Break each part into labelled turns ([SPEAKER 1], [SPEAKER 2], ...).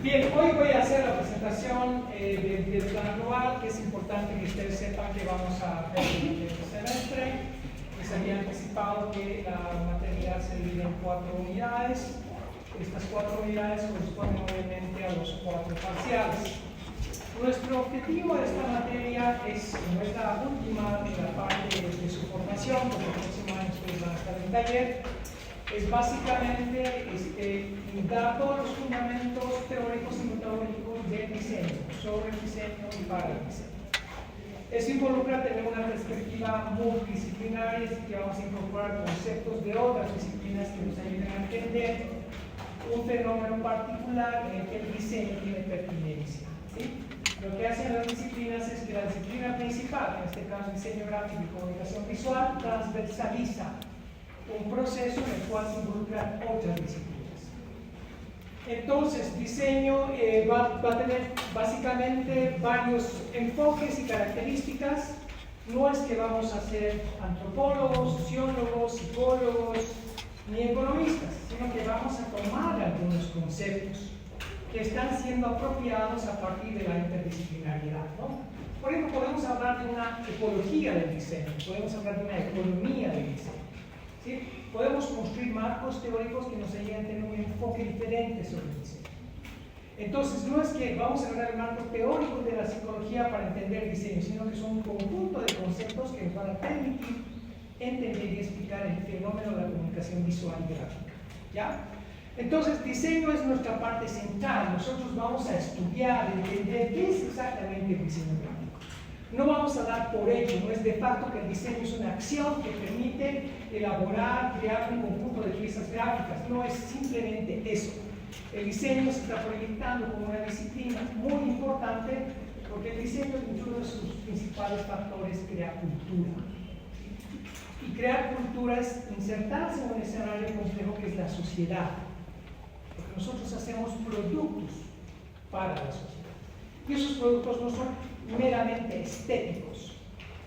[SPEAKER 1] Bien, hoy voy a hacer la presentación del plan global, que es importante que ustedes sepan que vamos a ver en este semestre. Les había anticipado que la materia se divide en 4 unidades. Estas 4 unidades corresponden obviamente a los 4 parciales. Nuestro objetivo de esta materia es, como es la última de la parte de su formación, porque el próximo año ustedes van a estar en taller, es básicamente dar todos los fundamentos teóricos y metodológicos del diseño, sobre el diseño y para el diseño. Eso involucra tener una perspectiva multidisciplinaria, así que vamos a incorporar conceptos de otras disciplinas que nos ayuden a entender un fenómeno particular en el que el diseño tiene pertinencia, ¿sí? Lo que hacen las disciplinas es que la disciplina principal, en este caso diseño gráfico y comunicación visual, transversaliza un proceso en el cual se involucran otras disciplinas. Entonces, diseño va a tener básicamente varios enfoques y características. No es que vamos a ser antropólogos, sociólogos, psicólogos, ni economistas, sino que vamos a tomar algunos conceptos que están siendo apropiados a partir de la interdisciplinariedad, ¿no? Por ejemplo, podemos hablar de una ecología del diseño, podemos hablar de una economía del diseño, ¿sí? Podemos construir marcos teóricos que nos ayuden a tener un enfoque diferente sobre el diseño. Entonces, no es que vamos a hablar del marco teórico de la psicología para entender el diseño, sino que son un conjunto de conceptos que nos van a permitir entender y explicar el fenómeno de la comunicación visual y gráfica, ¿ya? Entonces, diseño es nuestra parte central. Nosotros vamos a estudiar, entender qué es exactamente el diseño gráfico. No vamos a dar por hecho, no es de facto que el diseño es una acción que permite elaborar, crear un conjunto de piezas gráficas. No es simplemente eso. El diseño se está proyectando como una disciplina muy importante porque el diseño, uno de sus principales factores, crea cultura. Y crear cultura es insertarse en un escenario complejo que es la sociedad. Porque nosotros hacemos productos para la sociedad. Y esos productos no son meramente estéticos,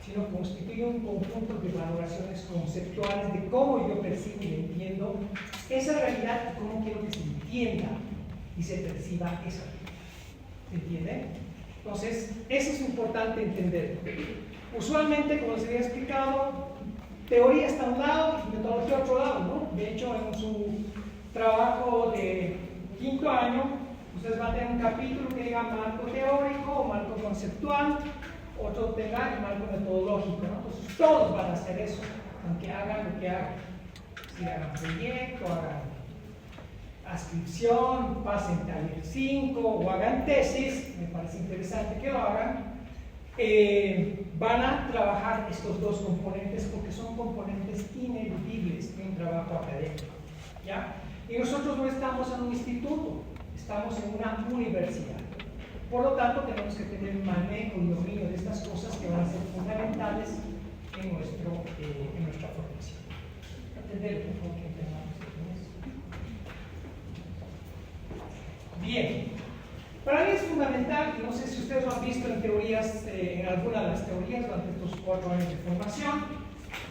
[SPEAKER 1] sino constituyen un conjunto de valoraciones conceptuales de cómo yo percibo y entiendo esa realidad y cómo quiero que se entienda y se perciba esa realidad. ¿Se entiende? Entonces, eso es importante entender. Usualmente, como les había explicado, teoría está a un lado y metodología a otro lado, ¿no? De hecho, en su trabajo de 5º año, ustedes van a tener un capítulo que diga marco teórico o marco conceptual, otro tenga el marco metodológico, ¿no? Entonces, todos van a hacer eso, aunque hagan lo que hagan. Si hagan proyecto, hagan adscripción, pasen taller 5 o hagan tesis, me parece interesante que lo hagan. Van a trabajar estos dos componentes porque son componentes ineludibles de un trabajo académico, ¿ya? Y nosotros no estamos en un instituto, estamos en una universidad. Por lo tanto, tenemos que tener manejo y dominio de estas cosas que van a ser fundamentales en nuestra formación. ¿Entender un poco qué entendamos con eso? Bien. Para mí es fundamental, y no sé si ustedes lo han visto en teorías, en alguna de las teorías durante estos 4 años de formación,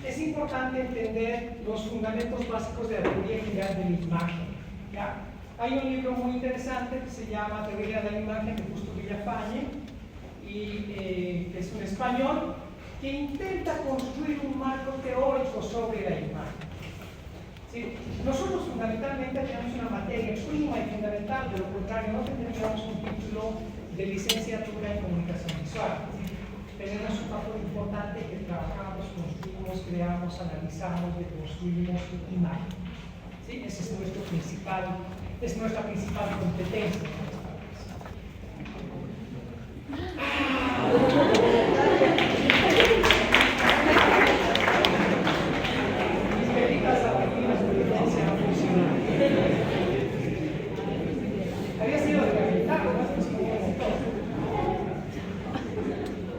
[SPEAKER 1] es importante entender los fundamentos básicos de la teoría general de la imagen, ¿ya? Hay un libro muy interesante que se llama Teoría de la Imagen de Justo Villafañe, que es un español que intenta construir un marco teórico sobre la imagen. ¿Sí? Nosotros fundamentalmente tenemos una materia prima y fundamental, de lo contrario no tendríamos un título de licenciatura en comunicación visual. ¿Sí? Tenemos un factor importante que trabajamos, construimos, creamos, analizamos, deconstruimos imagen. ¿Sí? Esa es nuestra principal competencia.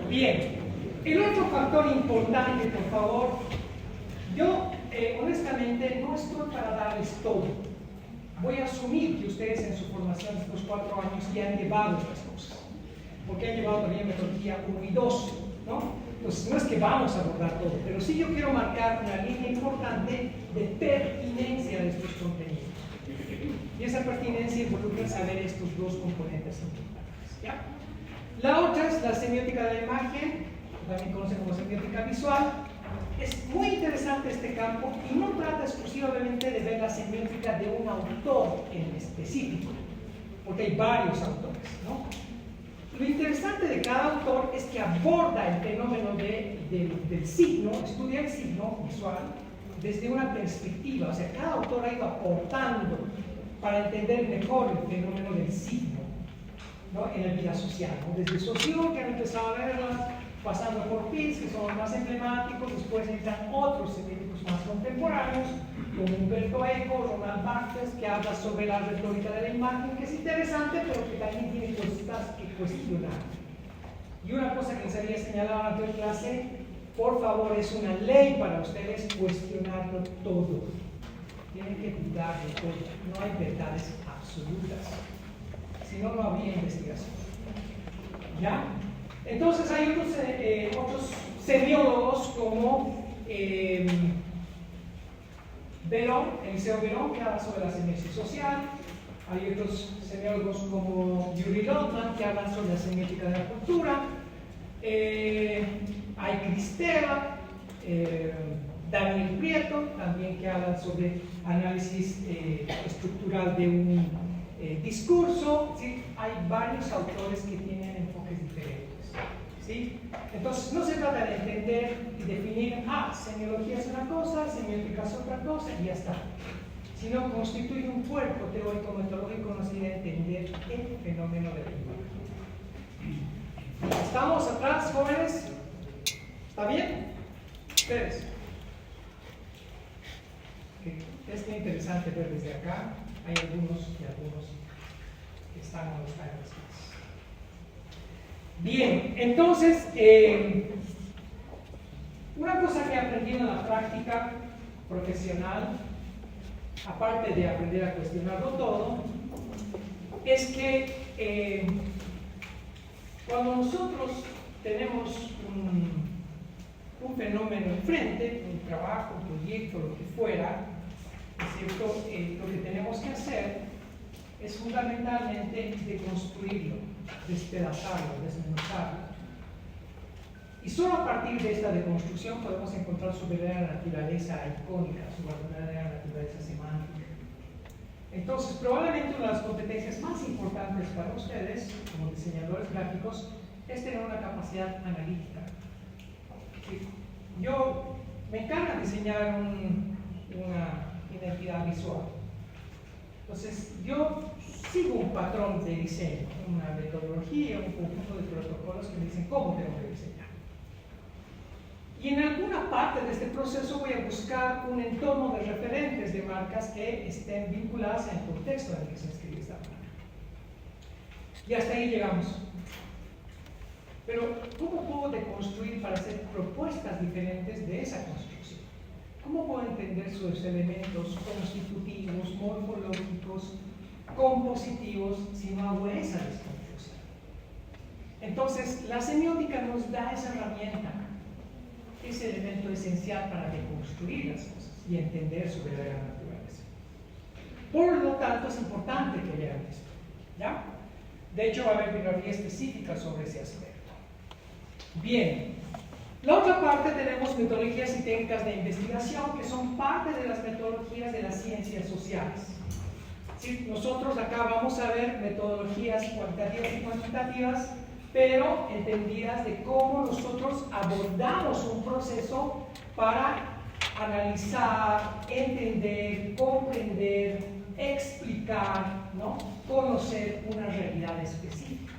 [SPEAKER 1] Bien, el otro factor importante, por favor, yo honestamente no estoy para darles todo. Voy a asumir que ustedes en su formación de estos 4 años ya han llevado estas cosas, porque han llevado también metodología 1 y 2, ¿no? Entonces no es que vamos a abordar todo, pero sí yo quiero marcar una línea importante de pertinencia de estos contenidos. Y esa pertinencia involucra saber estos dos componentes importantes, ¿ya? La otra es la semiótica de la imagen, también conocen como semiótica visual. Es muy interesante este campo y no trata exclusivamente de ver la semiótica de un autor en específico, porque hay varios autores, ¿no? Lo interesante de cada autor es que aborda el fenómeno del signo, estudia el signo visual desde una perspectiva, o sea, cada autor ha ido aportando para entender mejor el fenómeno del signo, ¿no?, en la vida social, ¿no? Desde Saussure, que han empezado a verlas, pasando por Pitts, que son los más emblemáticos, después entran otros científicos más contemporáneos, como Umberto Eco, Ronald Barthes, que habla sobre la retórica de la imagen, que es interesante, pero que también tiene cosas que cuestionar. Y una cosa que les había señalado en la anterior clase, por favor, es una ley para ustedes cuestionarlo todo. Tienen que dudar de todo. No hay verdades absolutas. Si no, no habría investigación. ¿Ya? Entonces hay otros semiólogos como Verón, Eliseo Verón, que habla sobre la semiosis social. Hay otros semiólogos como Yuri Lotman, que hablan sobre la semiótica de la cultura. Hay Cristeva, Daniel Prieto, también, que hablan sobre análisis estructural de un discurso. ¿Sí? Hay varios autores que tienen enfoques diferentes. ¿Sí? Entonces, no se trata de entender y definir, semiología es una cosa, semiótica es otra cosa, y ya está. Sino constituir un cuerpo teórico-metodológico que nos ayude a entender el fenómeno de la imagen. ¿Estamos atrás, jóvenes? ¿Está bien? ¿Ustedes? Es muy interesante ver desde acá. Hay algunos que están a los años más. Bien, entonces, una cosa que he aprendido en la práctica profesional, aparte de aprender a cuestionarlo todo, es que cuando nosotros tenemos un fenómeno enfrente, un trabajo, un proyecto, lo que fuera, ¿es cierto? Lo que tenemos que hacer es fundamentalmente deconstruirlo, despedazarlo, desmenuzarlo. Y solo a partir de esta deconstrucción podemos encontrar su verdadera naturaleza icónica, su verdadera naturaleza semántica. Entonces, probablemente una de las competencias más importantes para ustedes, como diseñadores gráficos, es tener una capacidad analítica. Yo me encarga diseñar una identidad visual. Entonces, yo sigo un patrón de diseño, una metodología, un conjunto de protocolos que me dicen cómo tengo que diseñar. Y en alguna parte de este proceso voy a buscar un entorno de referentes de marcas que estén vinculadas al contexto en el que se escribe esta marca. Y hasta ahí llegamos. Pero, ¿cómo puedo deconstruir para hacer propuestas diferentes de esa construcción? ¿Cómo puedo entender sus elementos constitutivos, morfológicos, compositivos, si no hago esa desconstrucción? Entonces, la semiótica nos da esa herramienta, ese elemento esencial para deconstruir las cosas y entender su verdadera naturaleza. Por lo tanto, es importante que lean esto, ¿ya? De hecho, va a haber bibliografía específica sobre ese aspecto. Bien, la otra parte tenemos metodologías y técnicas de investigación, que son parte de las metodologías de las ciencias sociales. ¿Sí? Nosotros acá vamos a ver metodologías cualitativas y cuantitativas, pero entendidas de cómo nosotros abordamos un proceso para analizar, entender, comprender, explicar, ¿no?, conocer una realidad específica.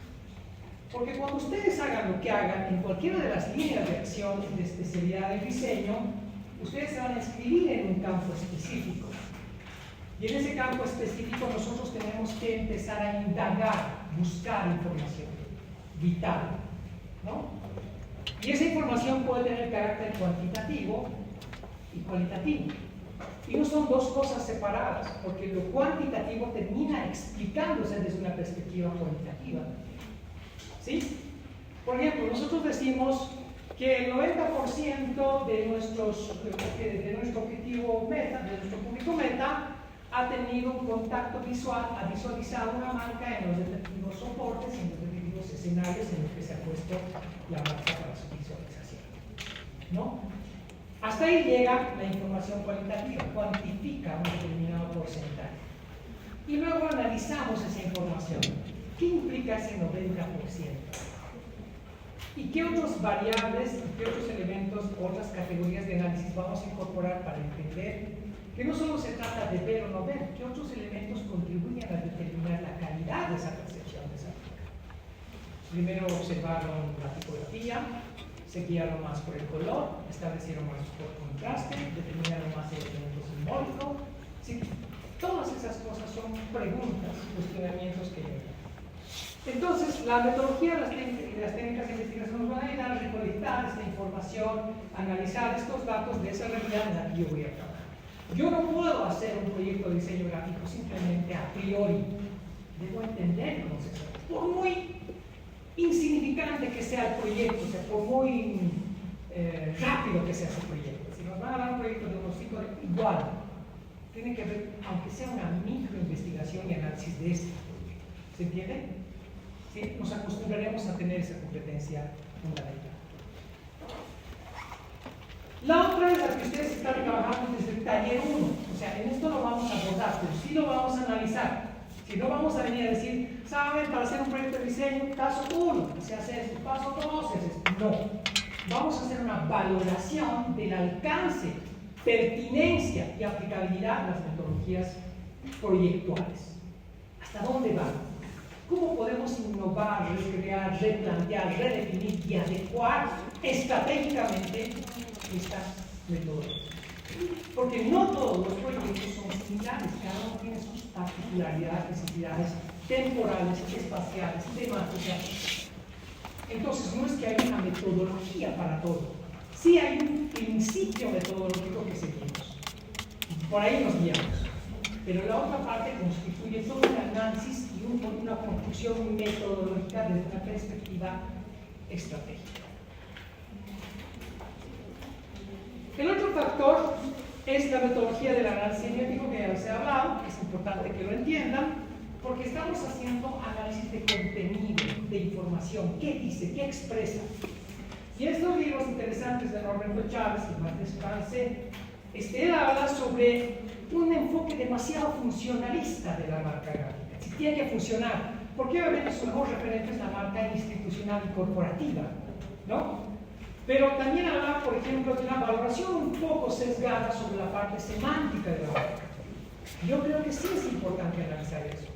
[SPEAKER 1] Porque cuando ustedes hagan lo que hagan en cualquiera de las líneas de acción de especialidad del diseño, ustedes se van a inscribir en un campo específico. Y en ese campo específico nosotros tenemos que empezar a indagar, buscar información vital, ¿no? Y esa información puede tener carácter cuantitativo y cualitativo. Y no son dos cosas separadas, porque lo cuantitativo termina explicándose desde una perspectiva cualitativa. ¿Sí? Por ejemplo, nosotros decimos que el 90% de nuestro objetivo meta, de nuestro público meta, ha tenido un contacto visual, ha visualizado una marca en los respectivos soportes, en los respectivos escenarios en los que se ha puesto la marca para su visualización, ¿no? Hasta ahí llega la información cualitativa, cuantifica un determinado porcentaje. Y luego analizamos esa información. ¿Qué implica ese 90%? ¿Y qué otras variables, y qué otros elementos, otras categorías de análisis vamos a incorporar para entender que no solo se trata de ver o no ver, qué otros elementos contribuyen a determinar la calidad de esa percepción de esa marca? Primero observaron la tipografía, se guiaron más por el color, establecieron más por contraste, determinaron más el elemento simbólico. Sí, todas esas cosas son preguntas, cuestionamientos que llegan. Entonces, la metodología y las técnicas de investigación nos van a ayudar a recolectar esta información, analizar estos datos de esa realidad en la que yo voy a trabajar. Yo no puedo hacer un proyecto de diseño gráfico simplemente a priori. Debo entender cómo se hace. Por muy insignificante que sea el proyecto, o sea, por muy rápido que sea ese proyecto. Si nos van a dar un proyecto de unos 5 igual, tiene que ver, aunque sea una microinvestigación y análisis de esto. ¿Se entiende? ¿Sí? Nos acostumbraremos a tener esa competencia fundamental. La otra es la que ustedes están trabajando desde el taller 1. O sea, en esto lo vamos a abordar, pero sí lo vamos a analizar. Si no vamos a venir a decir, ¿saben? Para hacer un proyecto de diseño, paso 1, se hace esto, paso 2, se hace esto. No. Vamos a hacer una valoración del alcance, pertinencia y aplicabilidad de las metodologías proyectuales. ¿Hasta dónde van? ¿Cómo podemos innovar, recrear, replantear, redefinir y adecuar estratégicamente estas metodologías? Porque no todos los proyectos son similares, cada uno tiene sus particularidades, necesidades temporales, espaciales, temáticas. Entonces, no es que haya una metodología para todo. Sí hay un principio metodológico que seguimos. Por ahí nos guiamos. Pero la otra parte constituye todo un análisis y una construcción metodológica desde una perspectiva estratégica. El otro factor es la metodología del análisis semiótico, que ya les he hablado, que es importante que lo entiendan, porque estamos haciendo análisis de contenido, de información, qué dice, qué expresa. Y estos libros interesantes de Norberto Chávez, que más descanse, él habla sobre un enfoque demasiado funcionalista de la marca gráfica. Si tiene que funcionar, porque obviamente su mejor referente es la marca institucional y corporativa, ¿no? Pero también habla, por ejemplo, de una valoración un poco sesgada sobre la parte semántica de la marca. Yo creo que sí es importante analizar eso,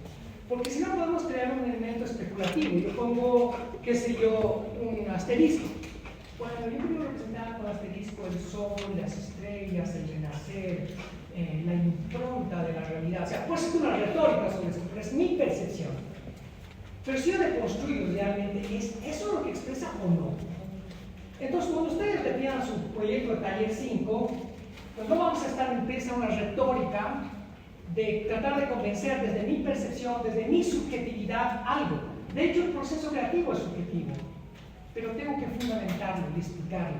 [SPEAKER 1] porque si no podemos crear un elemento especulativo. Yo pongo, qué sé yo, un asterisco. Bueno, yo quiero representar con asterisco el sol, las estrellas, el renacer, la impronta de la realidad. O sea, puede ser una retórica sobre eso, pero es mi percepción. Pero si yo deconstruyo realmente, ¿es eso lo que expresa o no? Entonces, cuando ustedes le pidan su proyecto de taller 5, pues no vamos a estar en una retórica de tratar de convencer desde mi percepción, desde mi subjetividad, algo. De hecho, el proceso creativo es subjetivo, pero tengo que fundamentarlo y explicarlo.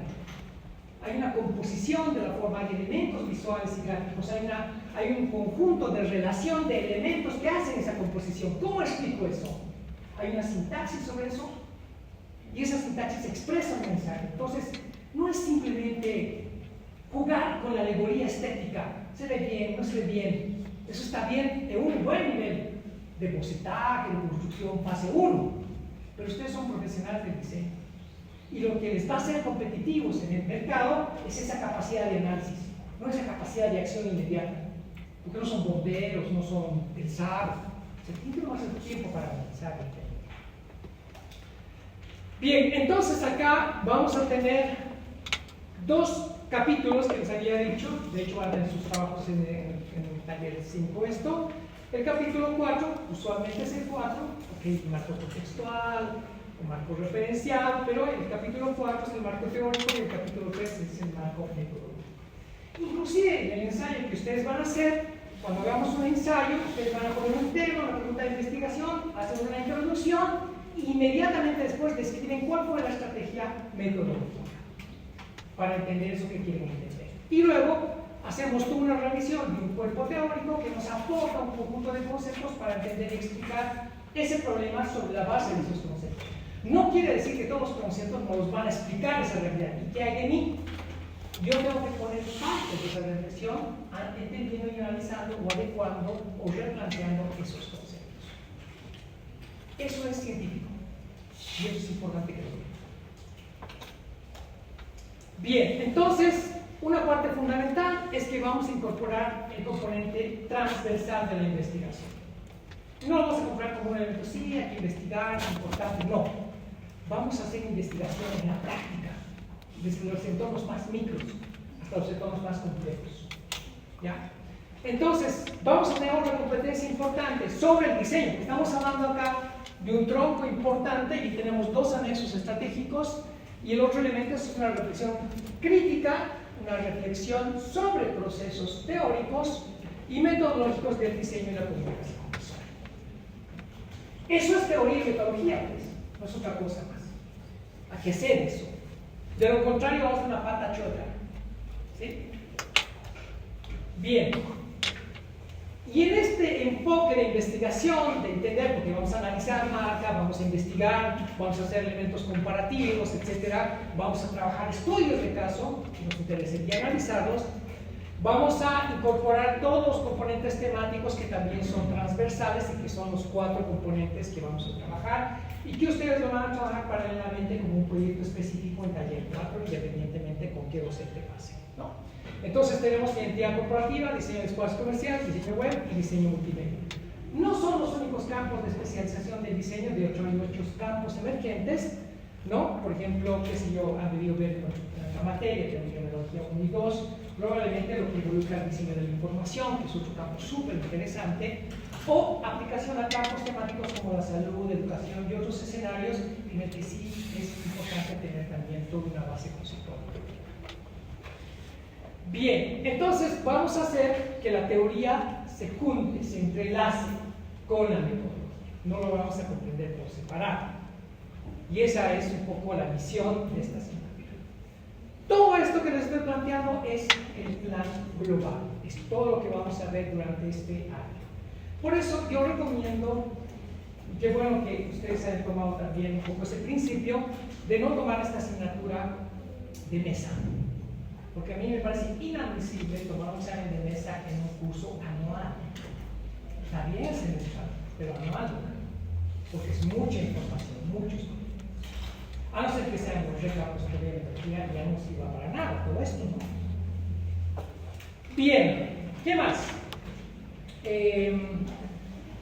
[SPEAKER 1] Hay una composición de la forma, hay elementos visuales y gráficos, hay un conjunto de relación de elementos que hacen esa composición. ¿Cómo explico eso? Hay una sintaxis sobre eso, y esa sintaxis expresa un mensaje. Entonces, no es simplemente jugar con la alegoría estética. Se ve bien, no se ve bien. Eso está bien en un buen nivel de bocetaje, de construcción, fase 1. Pero ustedes son profesionales del diseño. Y lo que les va a hacer competitivos en el mercado es esa capacidad de análisis, no esa capacidad de acción inmediata. Porque no son bomberos, no son el SAR. Se tiene que tomar el tiempo para analizar el tema. Bien, entonces acá vamos a tener 2 capítulos que les había dicho. De hecho, van a tener sus trabajos en el taller 5 esto. El capítulo 4, usualmente es el 4, porque hay un marco contextual, un marco referencial, pero el capítulo 4 es el marco teórico y el capítulo 3 es el marco metodológico. Inclusive en el ensayo que ustedes van a hacer, cuando hagamos un ensayo, ustedes van a poner un tema, una pregunta de investigación, hacen una introducción e inmediatamente después describen cuál fue la estrategia metodológica para entender eso que quieren entender. Y luego hacemos toda una revisión de un cuerpo teórico que nos aporta un conjunto de conceptos para entender y explicar ese problema sobre la base de esos conceptos. No quiere decir que todos los conceptos nos van a explicar esa realidad y que hay de mí. Yo tengo que poner parte de esa reflexión entendiendo y analizando o adecuando o replanteando esos conceptos. Eso es científico y eso es importante que lo vean. Bien, entonces, una parte fundamental es que vamos a incorporar el componente transversal de la investigación. No lo vamos a comprar como un elemento, sí, hay que investigar, es importante, no. Vamos a hacer investigación en la práctica, desde los entornos más micros hasta los entornos más complejos. ¿Ya? Entonces, vamos a tener otra competencia importante sobre el diseño. Estamos hablando acá de un tronco importante y tenemos dos anexos estratégicos, y el otro elemento es una reflexión crítica, una reflexión sobre procesos teóricos y metodológicos del diseño y la comunicación. Eso es teoría y metodología, pues, no es otra cosa más. Hay que hacer eso. De lo contrario, vamos a una pata chota. ¿Sí? Bien. Y en este enfoque de investigación, de entender, porque vamos a analizar marca, vamos a investigar, vamos a hacer elementos comparativos, etc., vamos a trabajar estudios de caso, que nos interesaría analizarlos, vamos a incorporar todos los componentes temáticos que también son transversales y que son los 4 componentes que vamos a trabajar y que ustedes lo van a trabajar paralelamente como un proyecto específico en taller 4, independientemente con qué docente pase, ¿no? Entonces tenemos identidad corporativa, diseño de espacios comerciales, diseño web y diseño multimedia. No son los únicos campos de especialización del diseño, de otros campos emergentes, ¿no? Por ejemplo, qué sé yo, han debido ver la materia de metodología 1 y 2, probablemente lo que involucra el diseño de la información, que es otro campo súper interesante, o aplicación a campos temáticos como la salud, educación y otros escenarios en el que sí es importante tener también toda una base conceptual. Bien, entonces vamos a hacer que la teoría se junte, se entrelace con la metodología. No lo vamos a comprender por separado. Y esa es un poco la misión de esta asignatura. Todo esto que les estoy planteando es el plan global. Es todo lo que vamos a ver durante este año. Por eso yo recomiendo, qué bueno que ustedes hayan tomado también un poco ese principio de no tomar esta asignatura de mesa. Porque a mí me parece inadmisible tomar un examen de mesa en un curso anual. Está bien semestral, pero anual, porque es mucha información, muchos conceptos. A no ser que sean los reclamos que ya no sirva para nada todo esto, ¿no? Bien, ¿qué más?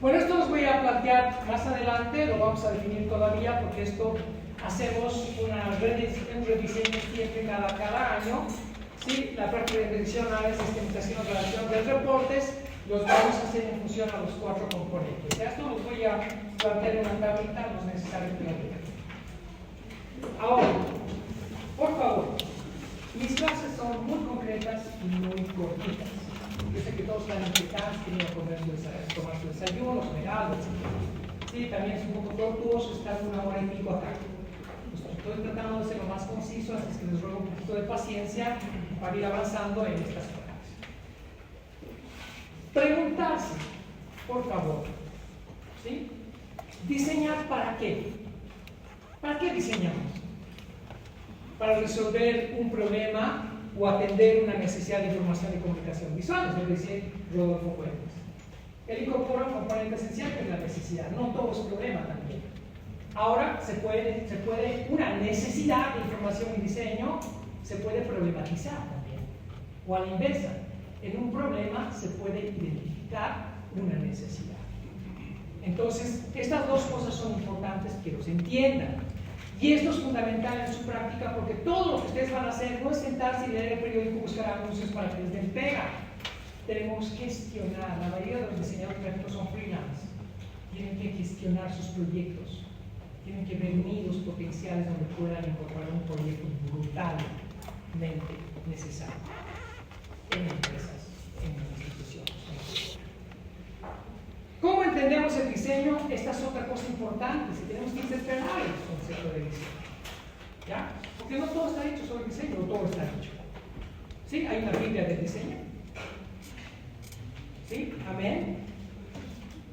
[SPEAKER 1] Bueno, esto os voy a plantear más adelante, lo vamos a definir todavía porque esto hacemos un rediseño siempre cada año. ¿Sí? La práctica de revisión, análisis, sistematización, redacción de reportes, los vamos a hacer en función a los 4 componentes. Ya esto los voy a plantear en una tablita, no es necesario que lo vean. Ahora, por favor, mis clases son muy concretas y muy cortitas. Yo sé que todos están implicados, tienen que tomar su desayuno, comer algo, etc. Sí, también es un poco tortuoso estar 1 hora y pico acá. Estoy tratando de ser lo más conciso, así es que les ruego un poquito de paciencia para ir avanzando en estas cosas. Preguntarse, por favor, ¿sí? ¿Diseñar para qué? ¿Para qué diseñamos? Para resolver un problema o atender una necesidad de información y comunicación visual, es lo que dice Rodolfo Fuentes. Él incorpora un componente esencial que es la necesidad, no todo es problema también. Ahora se puede una necesidad de información y diseño se puede problematizar también. O a la inversa, en un problema se puede identificar una necesidad. Entonces, estas dos cosas son importantes que los entiendan. Y esto es fundamental en su práctica porque todo lo que ustedes van a hacer no es sentarse y leer el periódico y buscar anuncios para que les den pega. Tenemos que gestionar. La mayoría de los diseñadores gráficos son freelance. Tienen que gestionar sus proyectos. Tienen que ver nidos potenciales donde puedan incorporar un proyecto brutalmente necesario en empresas, en instituciones. ¿Cómo entendemos el diseño? Esta es otra cosa importante. Si tenemos que interpretar el concepto de diseño, ¿ya? Porque no todo está hecho sobre el diseño, no todo está hecho. ¿Sí? Hay una Biblia del diseño. ¿Sí? ¿Amén?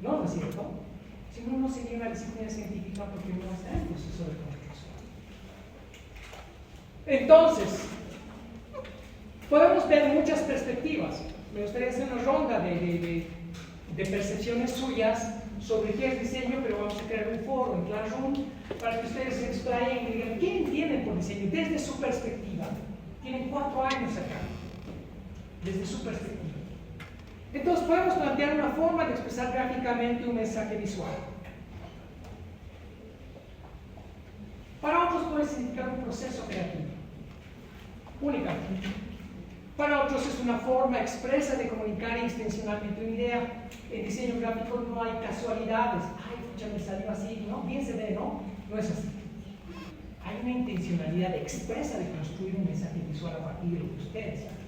[SPEAKER 1] No, ¿no es cierto? Si no, no sería una disciplina científica porque no está en proceso de construcción. Entonces, podemos ver muchas perspectivas. Me gustaría hacer una ronda de percepciones suyas sobre qué es diseño, pero vamos a crear un foro en Classroom para que ustedes se explayen y digan qué entienden por diseño desde su perspectiva. Tienen 4 años acá, desde su perspectiva. Entonces podemos plantear una forma de expresar gráficamente un mensaje visual. Para otros puede significar un proceso creativo, únicamente. Para otros es una forma expresa de comunicar intencionalmente una idea. En diseño gráfico no hay casualidades. Ay, pucha, me salió así, ¿no? Bien se ve, ¿no? No es así. Hay una intencionalidad expresa de construir un mensaje visual a partir de lo que ustedes hacen.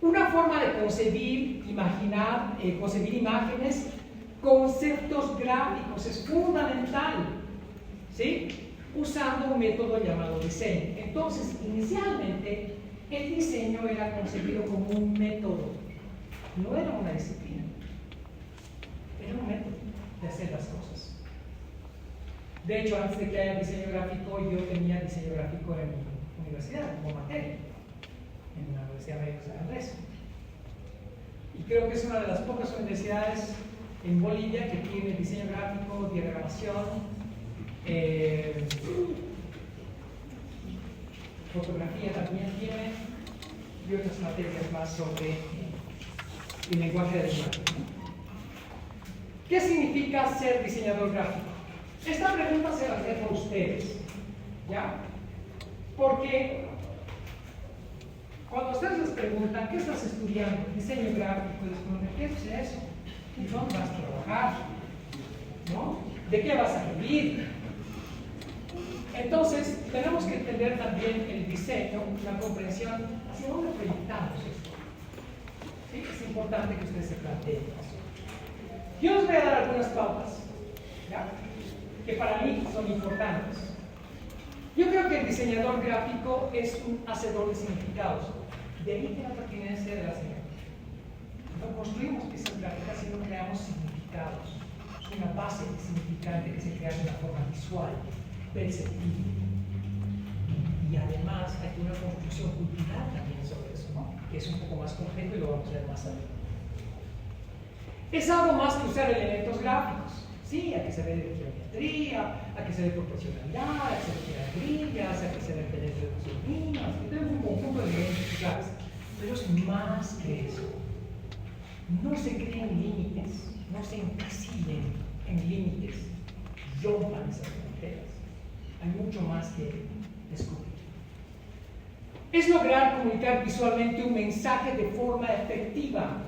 [SPEAKER 1] Una forma de concebir, imaginar, concebir imágenes, conceptos gráficos es fundamental, ¿sí? Usando un método llamado diseño. Entonces, inicialmente, el diseño era concebido como un método, no era una disciplina, era un método de hacer las cosas. De hecho, antes de que haya diseño gráfico, yo tenía diseño gráfico en mi universidad, como materia, en la Universidad de San Andrés. Y creo que es una de las pocas universidades en Bolivia que tiene diseño gráfico, diagramación, fotografía también tiene, y otras materias más sobre el lenguaje del lenguaje. ¿Qué significa ser diseñador gráfico? Esta pregunta se la dejo a ustedes, ¿ya? Porque cuando ustedes les preguntan, ¿qué estás estudiando? Diseño gráfico, les preguntan, ¿qué es eso? ¿Y dónde vas a trabajar? ¿No? ¿De qué vas a vivir? Entonces, tenemos que entender también el diseño, la comprensión, hacia dónde proyectamos esto. ¿Sí? Es importante que ustedes se planteen eso. Yo les voy a dar algunas pautas, ¿ya? Que para mí son importantes. Yo creo que el diseñador gráfico es un hacedor de significados. De ahí que la pertinencia de la señal. No construimos piezas gráficas, sino creamos significados. Es una base significante que se crea de una forma visual, perceptible. Y además hay una construcción cultural también sobre eso, ¿no? Que es un poco más complejo y lo vamos a ver más adelante. Es algo más que usar elementos gráficos. Sí, hay que saber de geometría, hay que saber proporcionalidad, hay que saber grillas, hay que saber tener reduccionistas, que tenemos un conjunto de elementos claves. Pero es más que eso. No se creen límites, no se encasillen en límites, rompan esas fronteras. Hay mucho más que descubrir. Es lograr comunicar visualmente un mensaje de forma efectiva,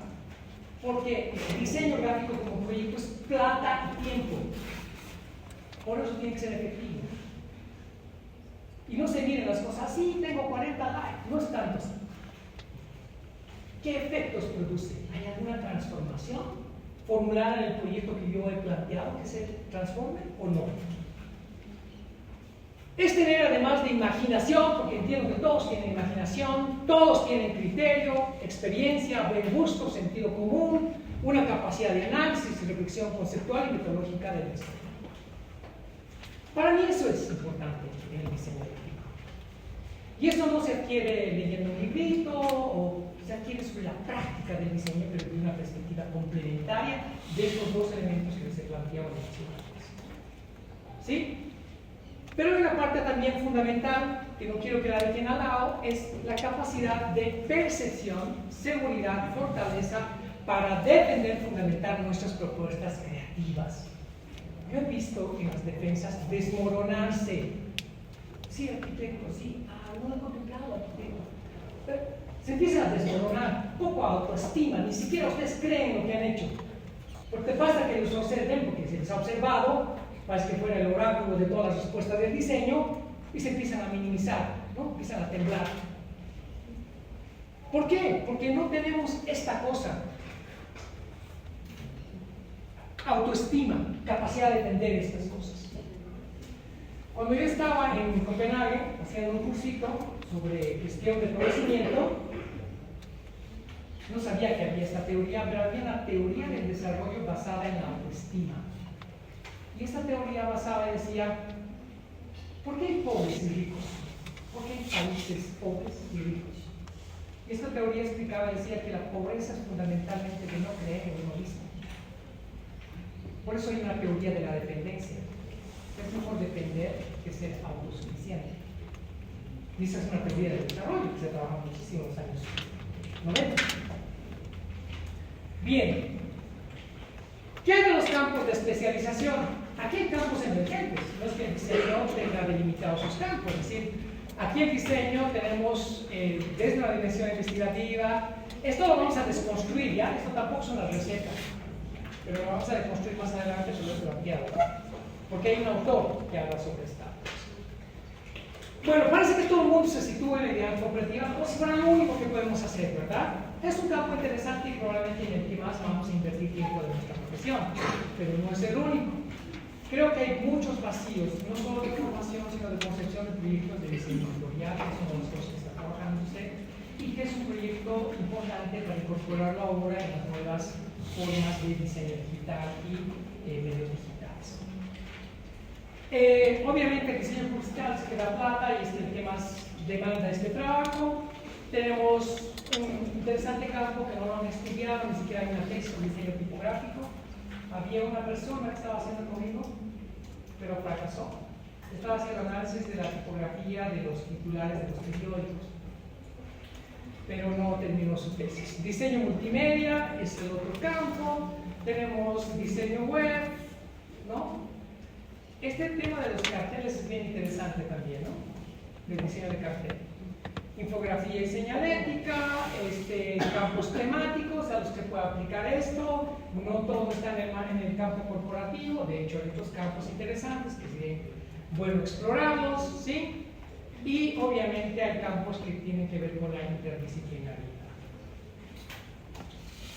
[SPEAKER 1] porque el diseño gráfico como proyecto es plata y tiempo. Por eso tiene que ser efectivo. Y no se miren las cosas, sí, tengo 40 likes, no es tanto así. ¿Qué efectos produce? ¿Hay alguna transformación formulada en el proyecto que yo he planteado que se transforme o no? Es tener además de imaginación, porque entiendo que todos tienen imaginación, todos tienen criterio, experiencia, buen gusto, sentido común, una capacidad de análisis y reflexión conceptual y metodológica del diseño. Para mí eso es importante en el diseño gráfico. Y eso no se adquiere leyendo un librito o se adquiere sobre la práctica del diseño, pero de una perspectiva complementaria de estos dos elementos que les he planteado en el ¿sí? Pero hay una parte también fundamental, que no quiero que la dejen al lado, es la capacidad de percepción, seguridad, fortaleza para defender, fundamentar nuestras propuestas creativas. Yo he visto en las defensas desmoronarse. Sí, arquitecto, sí, no he contemplado arquitecto. Pero se empiezan a desmoronar, poco autoestima, ni siquiera ustedes creen lo que han hecho. Porque pasa que los observen, porque se les ha observado, parece que fuera el oráculo de todas las respuestas del diseño, y se empiezan a minimizar, ¿no? Empiezan a temblar. ¿Por qué? Porque no tenemos esta cosa. Autoestima, capacidad de entender estas cosas. Cuando yo estaba en Copenhague haciendo un cursito sobre gestión de conocimiento, No sabía que había esta teoría, pero había una teoría del desarrollo basada en la autoestima. Y esta teoría basada decía, ¿por qué hay pobres y ricos? ¿Por qué hay países pobres y ricos? Y esta teoría explicaba, decía que la pobreza es fundamentalmente de no creer en uno mismo. Por eso hay una teoría de la dependencia. Es mejor depender que ser autosuficiente. Y esa es una teoría del desarrollo que se trabaja muchísimo en los años 90. Bien. ¿Qué hay de los campos de especialización? Aquí hay campos emergentes. No es que el diseño tenga delimitados sus campos. Es decir, aquí en diseño tenemos desde la dimensión investigativa. Esto lo vamos a desconstruir, ¿ya? Esto tampoco son las recetas. Pero lo vamos a desconstruir más adelante sobre esto ampliado. Porque hay un autor que habla sobre esta. Bueno, parece que todo el mundo se sitúa en la idea cooperativa como si fuera lo único que podemos hacer, ¿verdad? Es un campo interesante y probablemente en el que más vamos a invertir tiempo de nuestra profesión, pero no es el único. Creo que hay muchos vacíos, no solo de formación, sino de concepción de proyectos de diseño editorial, que son los cosas que está trabajando usted, y que es un proyecto importante para incorporarlo ahora en las nuevas formas de diseño digital y medios digitales. Obviamente el diseño publicitario se queda plata y es el que más demanda este trabajo. Tenemos un interesante campo que no lo han estudiado, ni siquiera hay una tesis sobre diseño tipográfico. Había una persona que estaba haciendo conmigo, pero fracasó. Estaba haciendo análisis de la tipografía de los titulares de los periódicos, pero no terminó su tesis. Diseño multimedia es el otro campo. Tenemos diseño web, ¿no? Este tema de los carteles es bien interesante también, ¿no? Del diseño de cartel. Infografía y señalética, campos temáticos a los que puede aplicar esto. No todo está en el campo corporativo, de hecho hay otros campos interesantes que sería bueno explorarlos, ¿sí? Y obviamente hay campos que tienen que ver con la interdisciplinaridad.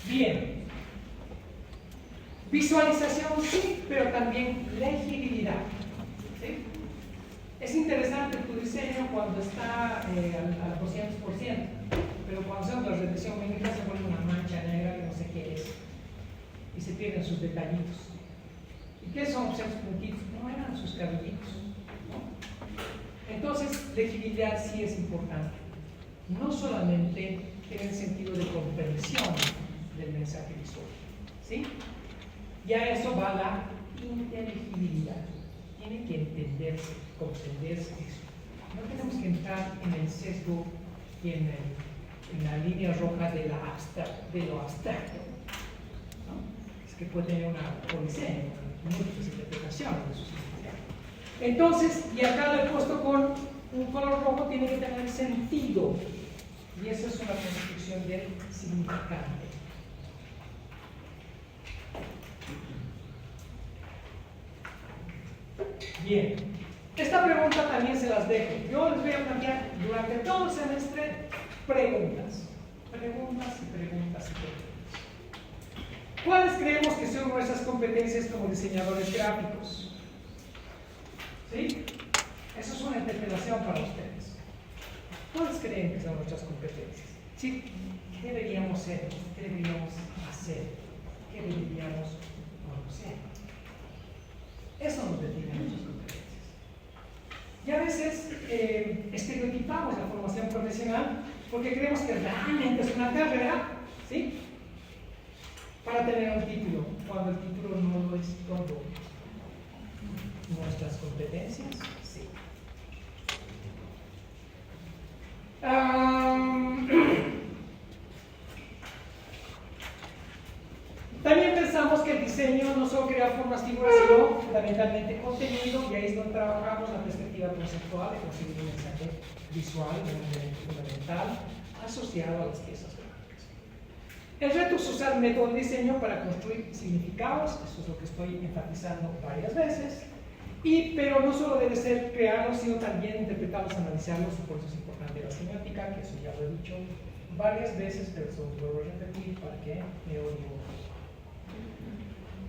[SPEAKER 1] Bien. Visualización sí, pero también legibilidad. ¿Sí? Es interesante tu diseño cuando está al 200%, pero cuando hacemos la represión médica se vuelve una mancha negra que no sé qué es y se pierden sus detallitos. ¿Y qué son esos puntitos? No eran sus cabellitos, ¿no? Entonces, legibilidad sí es importante, no solamente en el sentido de comprensión del mensaje visual, ¿sí? Ya eso va a la inteligibilidad. Tiene que entenderse, comprenderse eso. No tenemos que entrar en el sesgo y en la línea roja de lo abstracto, ¿no? Es que puede tener una polisemia, múltiples interpretaciones de su significado. Entonces, y acá lo he puesto con un color rojo, tiene que tener sentido. Y esa es una construcción del significante. Bien, esta pregunta también se las dejo. Yo les voy a plantear durante todo el semestre preguntas. Preguntas y preguntas y preguntas. ¿Cuáles creemos que son nuestras competencias como diseñadores gráficos? ¿Sí? Eso es una interpelación para ustedes. ¿Cuáles creen que son nuestras competencias? ¿Sí? ¿Qué deberíamos ser? ¿Qué deberíamos hacer? ¿Qué deberíamos conocer? Eso nos define nuestras competencias. Y a veces estereotipamos la formación profesional porque creemos que realmente es una carrera, ¿sí? Para tener un título, cuando el título no lo es todo. Nuestras competencias, sí. También pensamos que el diseño no solo crea formas, figuras, sino fundamentalmente contenido, y ahí es donde trabajamos la perspectiva conceptual de conseguir un mensaje visual, un elemento fundamental asociado a las piezas gráficas. El reto es usar un método de diseño para construir significados, eso es lo que estoy enfatizando varias veces, pero no solo debe ser crearlos, sino también interpretarlos, analizarlos, y por eso es importante la semiótica, que eso ya lo he dicho varias veces, pero eso lo vuelvo a repetir para que me odien.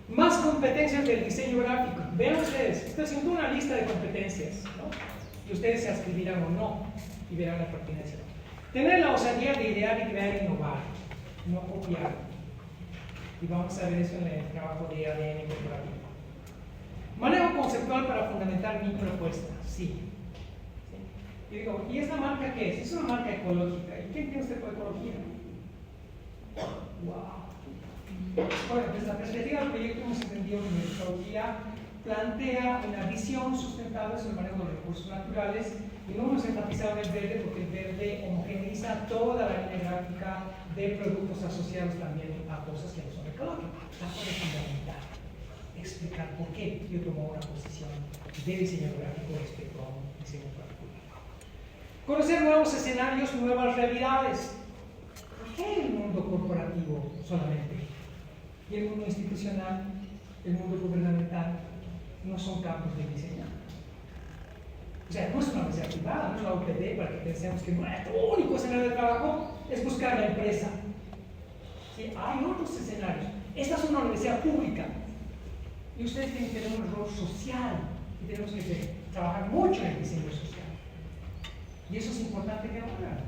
[SPEAKER 1] Más competencias del diseño gráfico. Vean ustedes, estoy haciendo una lista de competencias, ¿no? Y ustedes se adscribirán o no y verán la pertinencia. Tener la osadía de idear y crear e innovar. no copiar. Y vamos a ver eso en el trabajo de ADN corporativo. Manejo conceptual para fundamentar mi propuesta, sí. Y digo, ¿y esa marca qué es? Es una marca ecológica. ¿Y qué entiende usted por ecología? ¡Wow! Bueno, desde la perspectiva del proyecto hemos entendido que la ecología plantea una visión sustentable sobre el manejo de los recursos naturales y no hemos enfatizado en el verde porque el verde homogeneiza toda la línea gráfica de productos asociados también a cosas que no son ecológicas. Eso es fundamental. Explicar por qué yo tomo una posición de diseño gráfico respecto a un diseño particular. Conocer nuevos escenarios, nuevas realidades. ¿Por qué el mundo corporativo solamente? Y el mundo institucional, el mundo gubernamental, no son campos de diseño. O sea, no es una universidad privada, no es la UPD para que pensemos que nuestro único escenario de trabajo es buscar la empresa. ¿Sí? Hay otros escenarios. Esta es una universidad pública. Y ustedes tienen que tener un rol social y tenemos que trabajar mucho en el diseño social. Y eso es importante que lo hagan.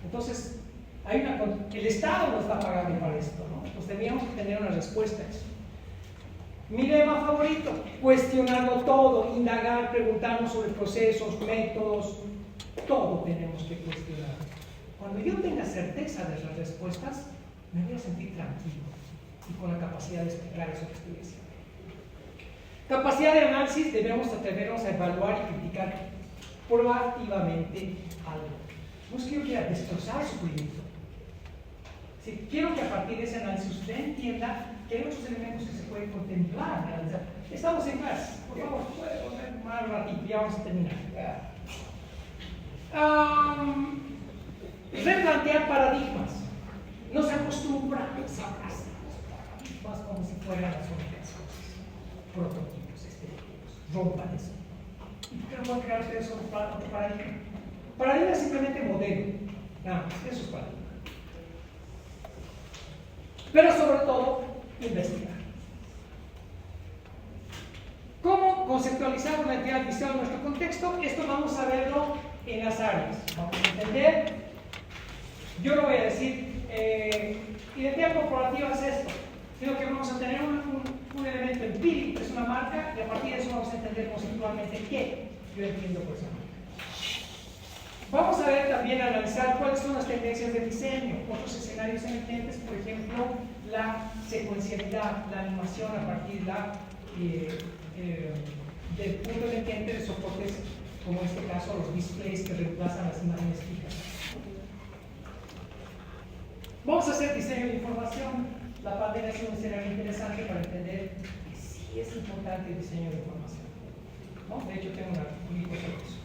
[SPEAKER 1] Entonces, el Estado no está pagando para esto, ¿no? Entonces teníamos que tener una respuesta a eso. Mi lema favorito, cuestionarlo todo, indagar, preguntarnos sobre procesos, métodos, todo tenemos que cuestionar. Cuando yo tenga certeza de las respuestas, me voy a sentir tranquilo y con la capacidad de explicar eso que estoy diciendo. Capacidad de análisis, debemos atrevernos a evaluar y criticar proactivamente algo. No es que yo quiera destrozar su proyecto. Si quiero que a partir de ese análisis usted entienda que hay otros elementos que se pueden contemplar, analizar. Estamos en clase, por favor, puede poner más ratito, ya vamos a terminar. Replantear paradigmas. No se acostumbra a pensar los paradigmas como si fueran las únicas cosas. Prototipos, estereotipos, rompan eso. ¿Y por qué no pueden crear ustedes otro paradigma? Paradigma es simplemente modelo. Nada más, eso es paradigma. Pero sobre todo, investigar. ¿Cómo conceptualizamos la entidad visual en nuestro contexto? Esto vamos a verlo en las áreas. Vamos a entender. Yo no voy a decir, identidad corporativa es esto, sino que vamos a tener un elemento empírico, que es una marca, y a partir de eso vamos a entender conceptualmente qué yo entiendo por esa marca. Vamos a ver también, analizar cuáles son las tendencias de diseño, otros escenarios emergentes, por ejemplo, la secuencialidad, la animación a partir del punto emergente de soportes, como en este caso los displays que reemplazan las imágenes fijas. Vamos a hacer diseño de información. La pandemia es un escenario interesante para entender que sí es importante el diseño de información, ¿no? De hecho, tengo un artículo sobre eso.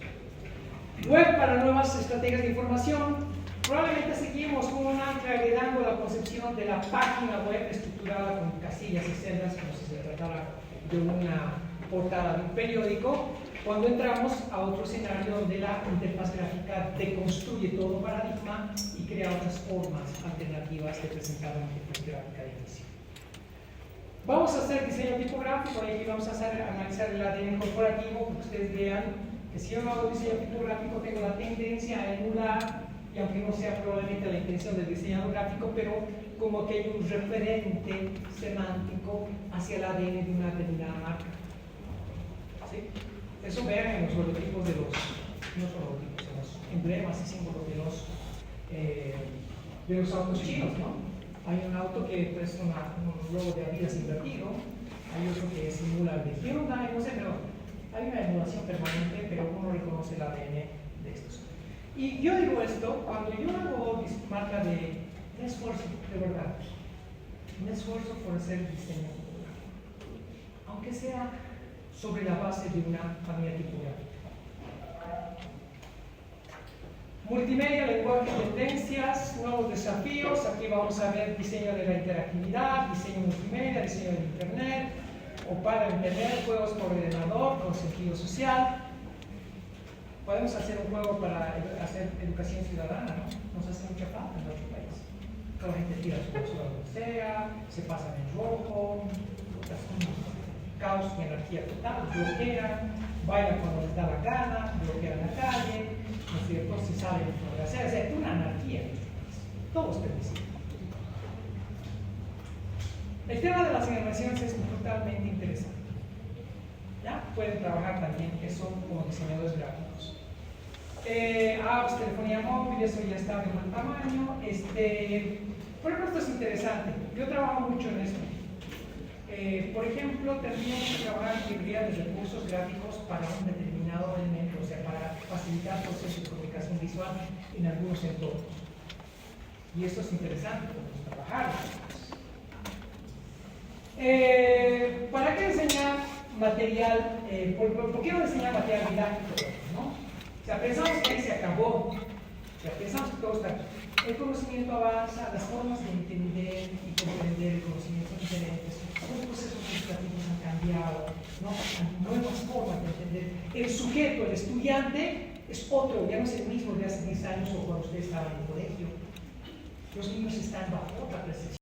[SPEAKER 1] Web para nuevas estrategias de información. Probablemente seguimos con un ancla heredando la concepción de la página web estructurada con casillas y celdas, como si se tratara de una portada de un periódico, cuando entramos a otro escenario donde la interfaz gráfica deconstruye todo paradigma y crea otras formas alternativas de presentar una interfaz gráfica de inicio. Vamos a hacer diseño tipográfico, y aquí vamos a analizar el ADN corporativo, para que ustedes vean que si yo no hago diseño tipográfico tengo la tendencia a emular, y aunque no sea probablemente la intención del diseñador gráfico, pero como que hay un referente semántico hacia el ADN de una determinada marca. ¿Sí? Eso vean en los logotipos de los, no son logotipos, en los emblemas y símbolos de los autos chinos, ¿no? Hay un auto que es un logo de Adidas invertido, hay otro que simula el de Hyundai, no sé, pero hay una emulación permanente, pero uno reconoce el ADN de estos. Y yo digo esto cuando yo hago marca de esfuerzo, de verdad, un esfuerzo por hacer diseño tipográfico, aunque sea sobre la base de una familia tipográfica. Multimedia, lenguaje, tendencias, nuevos desafíos. Aquí vamos a ver diseño de la interactividad, diseño multimedia, diseño de internet, o para internet, juegos por ordenador con sentido social. Podemos hacer un juego para hacer educación ciudadana, ¿no? Nos hace mucha falta en nuestro país. Toda la gente tira su basura donde sea, se pasan en rojo, caos y anarquía total, bloquean, bailan cuando les da la gana, bloquean la calle, ¿no es cierto? Se salen por la acera, o sea, una anarquía. Todo es permisible. El tema de las animaciones es totalmente interesante. ¿Ya? Pueden trabajar también eso como diseñadores gráficos. Apps, telefonía móvil, eso ya está de buen tamaño. Por ejemplo, esto es interesante. Yo trabajo mucho en esto. Por ejemplo, tendríamos que trabajar en librería de recursos gráficos para un determinado elemento, o sea, para facilitar procesos de comunicación visual en algunos entornos. Y esto es interesante, podemos trabajar. ¿Para qué enseñar material? ¿Por qué no enseñar material didáctico? ¿No? O sea, pensamos que ahí se acabó. O sea, pensamos que todo está aquí. El conocimiento avanza, las formas de entender y comprender el conocimiento son diferentes, los procesos educativos han cambiado, ¿no? Hay nuevas formas de entender. El sujeto, el estudiante, es otro, ya no es el mismo de hace 10 años o cuando usted estaba en el colegio. Los niños están bajo otra percepción.